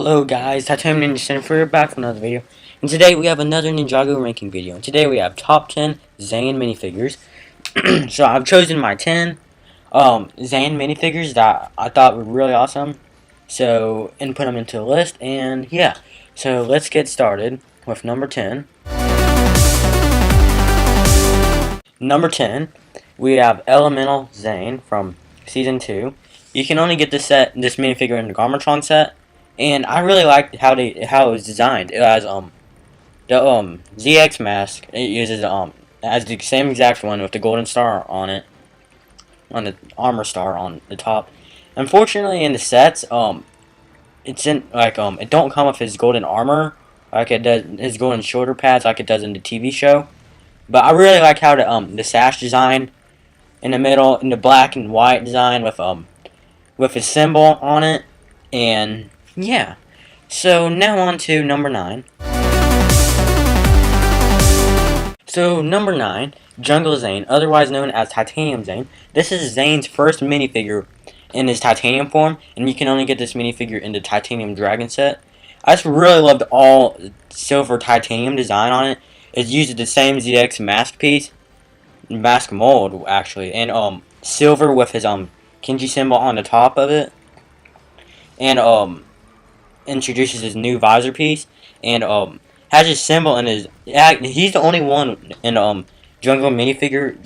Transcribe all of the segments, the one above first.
Hello guys, Titanium Ninja Center back with another video. And today we have another Ninjago ranking video. And today we have top 10 Zane minifigures. So I've chosen my 10 Zane minifigures that I thought were really awesome. So, and put them into a list. And yeah, so let's get started with number 10. Number 10, we have Elemental Zane from Season 2. You can only get this minifigure in the Garmatron set. And I really like how it was designed. It has the ZX mask. It uses has the same exact one with the golden star on it, on the armor star on the top. Unfortunately, in the sets, it's in it don't come with his golden armor like it does his golden shoulder pads like it does in the TV show. But I really like how the sash design in the middle, in the black and white design with his symbol on it, and yeah. So now on to number 9. So number 9, Jungle Zane, otherwise known as Titanium Zane. This is Zane's first minifigure in his titanium form, and you can only get this minifigure in the titanium dragon set. I just really loved all silver titanium design on it. It uses the same ZX mask mold actually, and silver with his Kinji symbol on the top of it, and introduces his new visor piece, and has his symbol in his. He's the only one in Jungle minifigure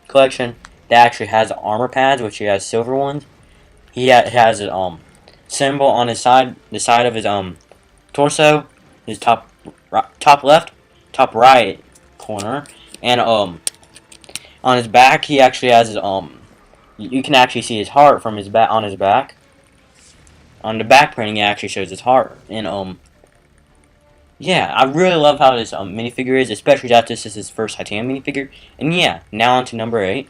collection that actually has armor pads, which he has silver ones. He has a symbol on his side, the side of his torso, his top left, top right corner, and on his back he actually has his You can actually see his heart from his back on his back. On the back printing, it actually shows his heart, and yeah, I really love how this minifigure is, especially that this is his first titanium minifigure. And yeah, now on to number 8.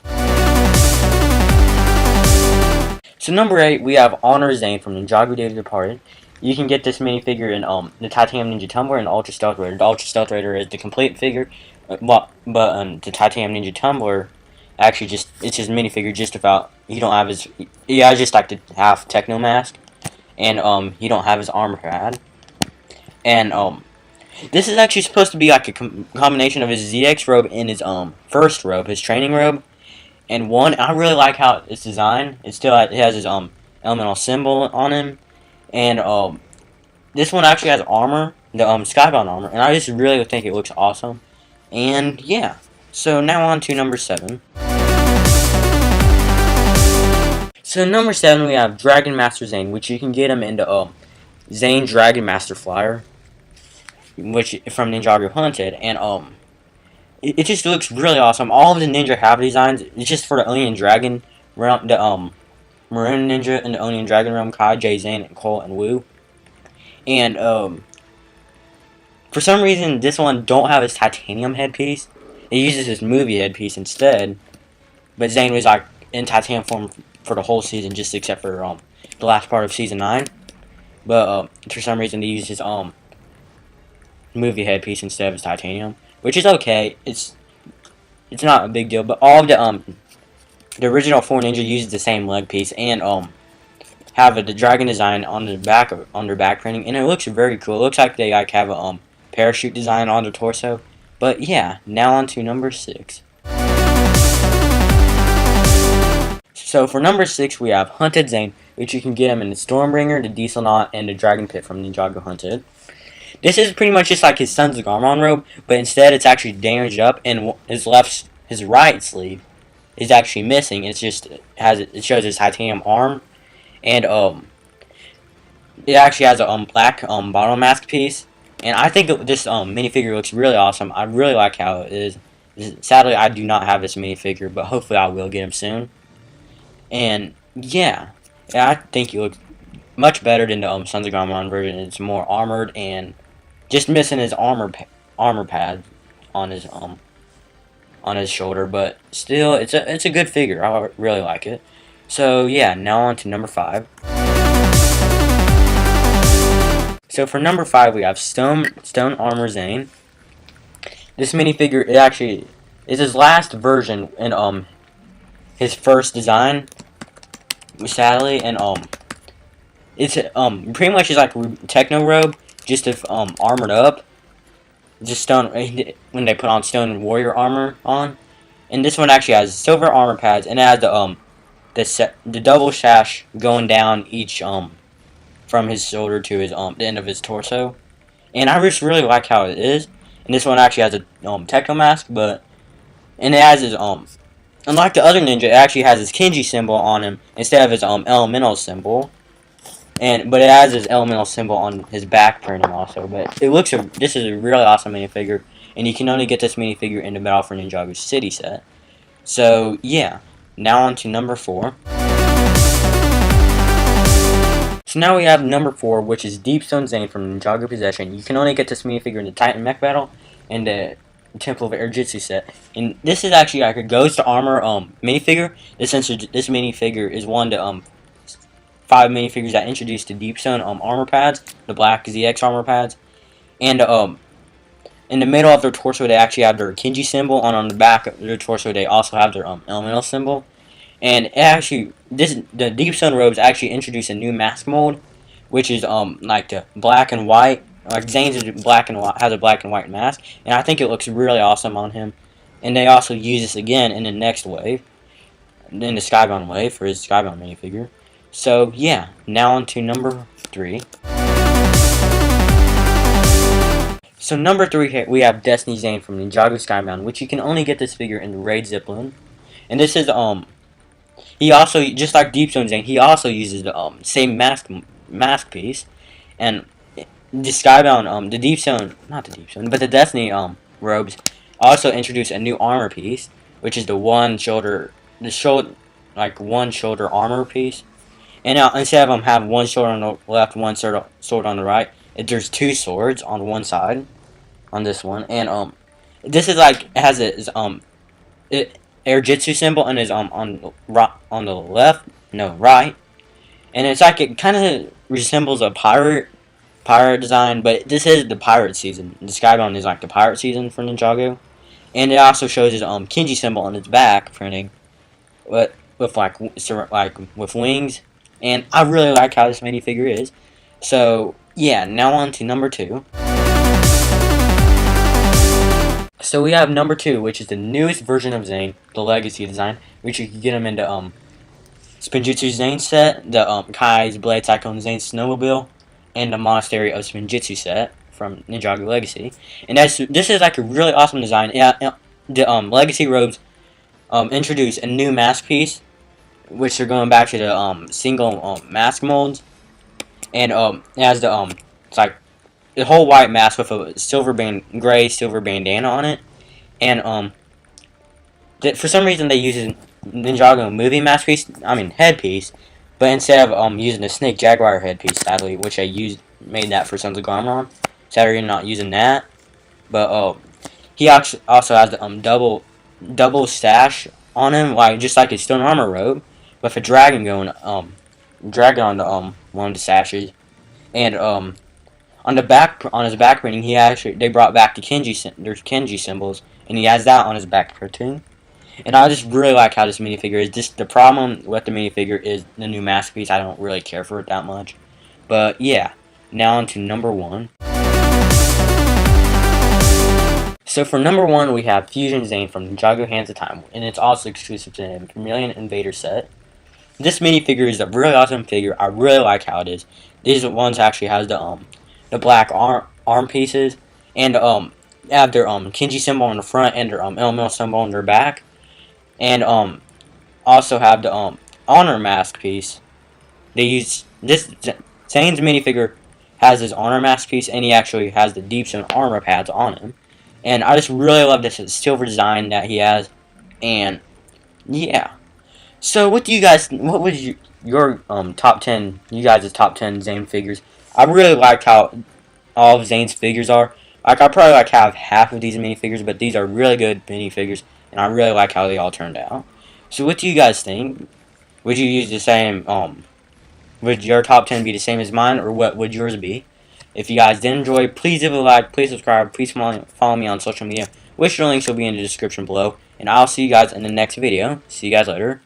So number 8, we have Honor Zane from Ninjago Day of the Departed. You can get this minifigure in the Titanium Ninja Tumbler and Ultra Stealth Raider. The Ultra Stealth Raider is the complete figure, but the Titanium Ninja Tumbler actually it's his minifigure just about. He has just like the half Techno mask. And he don't have his armor pad. And this is actually supposed to be like a combination of his ZX robe and his first robe, his training robe. And I really like how it's designed. It has his elemental symbol on him. And this one actually has armor, the skybound armor, and I just really think it looks awesome. And yeah. So now on to number 7. So number 7, we have Dragon Master Zane, which you can get him into Zane Dragon Master Flyer, which from Ninjago Hunted, and it just looks really awesome. All of the ninja have designs. It's just for the Onion Dragon realm, the Maroon Ninja and the Onion Dragon realm, Kai, Jay, Zane, and Cole and Wu. And for some reason, this one don't have his titanium headpiece. It uses his movie headpiece instead. But Zane was like in titanium form for the whole season, just except for the last part of season 9. But for some reason they used his movie headpiece instead of his titanium, which is okay. It's not a big deal. But all of the original 4 Ninja uses the same leg piece and have the dragon design on the back under back printing, and it looks very cool. It looks like they like have a parachute design on the torso. But yeah, now on to number 6. So for number 6, we have Hunted Zane, which you can get him in the Stormbringer, the Diesel Knot, and the Dragon Pit from Ninjago Hunted. This is pretty much just like his Sons of Garmon robe, but instead it's actually damaged up, and his right sleeve is actually missing. It shows his titanium arm, and it actually has a black bottle mask piece. And I think this minifigure looks really awesome. I really like how it is. Sadly, I do not have this minifigure, but hopefully I will get him soon. And yeah, I think he looks much better than the Sons of Garmon version. It's more armored and just missing his armor pad on his shoulder, but still, it's a good figure. I really like it. So yeah, now on to number 5. So for number 5, we have Stone Armor Zane. This minifigure, it actually is his last version in his first design, sadly, and It's pretty much is like a techno robe, just if armored up, just stone when they put on stone warrior armor on. And this one actually has silver armor pads, and it has the double sash going down each from his shoulder to his the end of his torso. And I just really like how it is. And this one actually has a techno mask, and it has his unlike the other ninja, it actually has his Kenji symbol on him instead of his elemental symbol. But it has his elemental symbol on his back printing also. But this is a really awesome minifigure, and you can only get this minifigure in the Battle for Ninjago City set. So yeah, now on to number 4. So now we have number 4, which is Deepstone Zane from Ninjago Possession. You can only get this minifigure in the Titan Mech Battle and the Temple of Spinjitzu set. And this is actually like a Ghost Armor minifigure. This minifigure is one to 5 minifigures that introduced the Deepstone armor pads, the black ZX armor pads. And in the middle of their torso they actually have their Kenji symbol, and on the back of their torso they also have their elemental symbol. And it actually, the Deepstone robes actually introduce a new mask mold, which is like the black and white. Like Zane's is black and white, has a black and white mask, and I think it looks really awesome on him. And they also use this again in the next wave, in the Skybound wave for his Skybound minifigure. So yeah, now on to number 3. So number 3 we have Destiny Zane from Ninjago Skybound, which you can only get this figure in the Raid Zeppelin. And this is he also, just like Deepstone Zane, he also uses the same mask piece. And the Skybound, the Destiny robes also introduce a new armor piece, which is the one shoulder armor piece. And now instead of having one sword on the left, one sword on the right, there's 2 swords on one side, on this one. And this is like, it has his Airjitsu symbol and is on the left, no, right. And it's like, it kind of resembles a pirate design, but this is the pirate season. The Skybound is like the pirate season for Ninjago. And it also shows his Kenji symbol on its back printing, with with wings. And I really like how this minifigure is. So yeah, now on to number 2. So we have number 2, which is the newest version of Zane, the Legacy design, which you can get him into Spinjitzu Zane set, the Kai's Blade Cyclone Zane Snowmobile, and the Monastery of Spinjitzu set from Ninjago Legacy. And this is like a really awesome design. Yeah, the Legacy robes introduce a new mask piece, which are going back to the single mask molds. And it has it's like the whole white mask with a gray silver bandana on it. And for some reason they use a Ninjago movie headpiece, but instead of using the Snake Jaguar headpiece, sadly, which made that for Sons of Garmron, sadly not using that. But he also has the double stash on him, just like his stone armor robe, with a dragon on the one of the sashes. And on his back printing, they brought back there's Kenji symbols, and he has that on his back printing. And I just really like how this minifigure is. Just the problem with the minifigure is the new mask piece. I don't really care for it that much. But yeah, now on to number 1. So for number 1, we have Fusion Zane from Ninjago Hands of Time, and it's also exclusive to the Chameleon Invader set. This minifigure is a really awesome figure. I really like how it is. These ones actually has the black arm pieces, and have their Kenji symbol on the front and their elemental symbol on their back. And also have the honor mask piece. They use this Zane's minifigure has his honor mask piece, and he actually has the Deepstone armor pads on him. And I just really love this silver design that he has. And yeah. So what was your top 10? You guys' top 10 Zane figures? I really liked how all of Zane's figures are. Like, I probably have half of these minifigures, but these are really good minifigures, and I really like how they all turned out. So what do you guys think? Would you use the same, would your top 10 be the same as mine, or what would yours be? If you guys did enjoy, please give it a like, please subscribe, please follow me on social media, which links will be in the description below, and I'll see you guys in the next video. See you guys later.